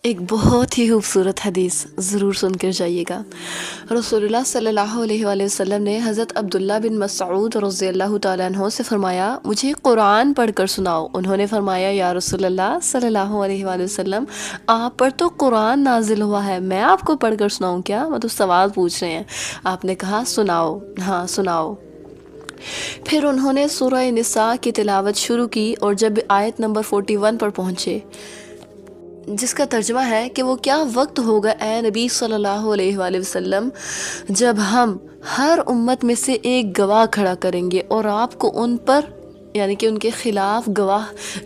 ایک بہت ہی خوبصورت حدیث ضرور سن کر جائیے گا۔ رسول اللہ صلی اللہ علیہ وآلہ وسلم نے حضرت عبداللہ بن مسعود رضی اللہ تعالیٰ عنہ سے فرمایا، مجھے قرآن پڑھ کر سناؤ۔ انہوں نے فرمایا، یا رسول اللہ صلی اللہ علیہ وآلہ وسلم، آپ پر تو قرآن نازل ہوا ہے، میں آپ کو پڑھ کر سناؤں کیا؟ مطلب سوال پوچھ رہے ہیں۔ آپ نے کہا سناؤ، ہاں سناؤ۔ پھر انہوں نے سورہ نساء کی تلاوت شروع کی اور جب آیت نمبر 41 پر پہنچے، جس کا ترجمہ ہے کہ وہ کیا وقت ہوگا اے نبی صلی اللہ علیہ وآلہ وسلم جب ہم ہر امت میں سے ایک گواہ کھڑا کریں گے اور آپ کو ان پر یعنی کہ ان کے خلاف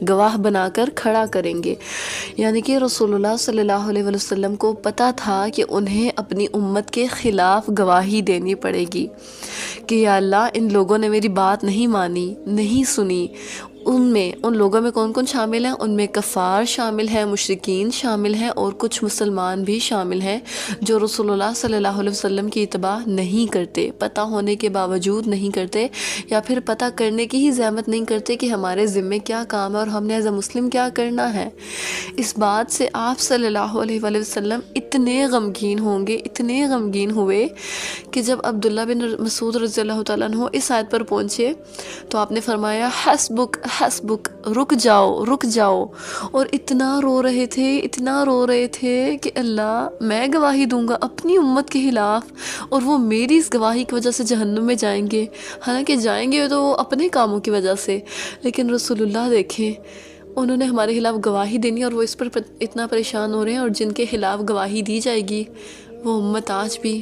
گواہ بنا کر کھڑا کریں گے۔ یعنی کہ رسول اللہ صلی اللہ علیہ وآلہ وسلم کو پتہ تھا کہ انہیں اپنی امت کے خلاف گواہی دینی پڑے گی کہ یا اللہ ان لوگوں نے میری بات نہیں مانی، نہیں سنی۔ ان لوگوں میں کون کون شامل ہیں؟ ان میں کفار شامل ہیں، مشرکین شامل ہیں، اور کچھ مسلمان بھی شامل ہیں جو رسول اللہ صلی اللہ علیہ وسلم کی اتباع نہیں کرتے، پتہ ہونے کے باوجود نہیں کرتے، یا پھر پتہ کرنے کی ہی زحمت نہیں کرتے کہ ہمارے ذمے کیا کام ہے اور ہم نے ایز اے مسلم کیا کرنا ہے۔ اس بات سے آپ صلی اللہ علیہ وآلہ وسلم اتنے غمگین اتنے غمگین ہوئے کہ جب عبداللہ بن مسعود رضی اللہ تعالیٰ عنہ اس آیت پر پہنچے تو آپ نے فرمایا، حسبک حسبک، رک جاؤ، اور اتنا رو رہے تھے کہ اللہ میں گواہی دوں گا اپنی امت کے خلاف اور وہ میری اس گواہی کی وجہ سے جہنم میں جائیں گے، حالانکہ جائیں گے تو وہ اپنے کاموں کی وجہ سے، لیکن رسول اللہ دیکھیں انہوں نے ہمارے خلاف گواہی دینی اور وہ اس پر اتنا پریشان ہو رہے ہیں، اور جن کے خلاف گواہی دی جائے گی وہ امت آج بھی